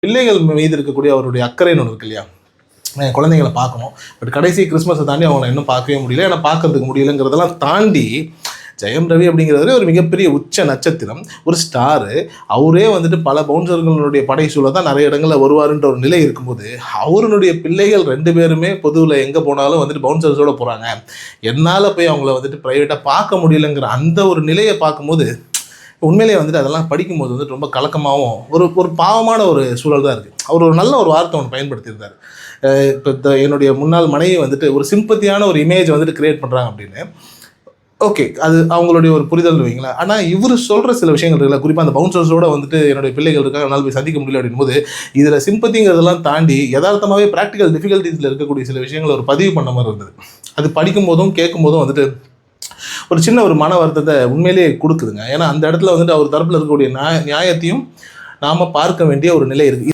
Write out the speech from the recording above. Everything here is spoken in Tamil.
பிள்ளைகள் மீது இருக்கக்கூடிய அவருடைய அக்கறைன்னு ஒன்று இருக்கு இல்லையா, என் குழந்தைங்களை பார்க்கணும், பட் கடைசி கிறிஸ்மஸை தாண்டி அவங்கள இன்னும் பார்க்கவே முடியல, ஏன்னா பார்க்கறதுக்கு முடியலங்கிறதெல்லாம் தாண்டி ஜெயம் ரவி அப்படிங்கிறவரே ஒரு மிகப்பெரிய உச்ச நட்சத்திரம், ஒரு ஸ்டாரு. அவரே வந்துட்டு பல பவுன்சர்களுடைய படைசூழ தான் நிறைய இடங்களில் வருவாருன்ற ஒரு நிலை இருக்கும்போது, அவருடைய பிள்ளைகள் 2 பேருமே பொதுவில் எங்கே போனாலும் வந்துட்டு பவுன்சர்ஸோடு போகிறாங்க, என்னால் போய் அவங்கள வந்துட்டு ப்ரைவேட்டாக பார்க்க முடியலைங்கிற அந்த ஒரு நிலையை பார்க்கும்போது உண்மையிலேயே வந்துட்டு அதெல்லாம் படிக்கும்போது வந்துட்டு ரொம்ப கலக்கமாகவும் ஒரு பாவமான ஒரு சூழல் தான் இருக்குது. அவர் ஒரு நல்ல ஒரு வார்த்தை ஒன்று பயன்படுத்தியிருந்தார். இப்போ என்னுடைய முன்னாள் மனைவி வந்துட்டு ஒரு சிம்பத்தியான ஒரு இமேஜ் வந்துட்டு கிரியேட் பண்ணுறாங்க அப்படின்னு. ஓகே, அது அவங்களுடைய ஒரு புரிதல் வைங்களேன். ஆனால் இவர் சொல்கிற சில விஷயங்கள் இருக்குல்ல, குறிப்பாக அந்த பவுன்சர்ஸோடு வந்துட்டு என்னுடைய பிள்ளைகள் இருக்காங்க, என்னால் போய் சந்திக்க முடியல அப்படின்போது, இதில் சிம்பத்திங்கிறதெல்லாம் தாண்டி யதார்த்தமாகவே ப்ராக்டிக்கல் டிஃபிகல்ட்டிஸில் இருக்கக்கூடிய சில விஷயங்களை ஒரு பதிவு பண்ண மாதிரி இருந்தது. அது படிக்கும் போதும் கேட்கும் போதும் வந்துட்டு ஒரு சின்ன ஒரு மன வருத்தத்தை உண்மையிலேயே கொடுக்குதுங்க. ஏன்னா அந்த இடத்துல வந்துட்டு அவர் தரப்பில் இருக்கக்கூடிய நியாயத்தையும் நாம் பார்க்க வேண்டிய ஒரு நிலை இருக்குது.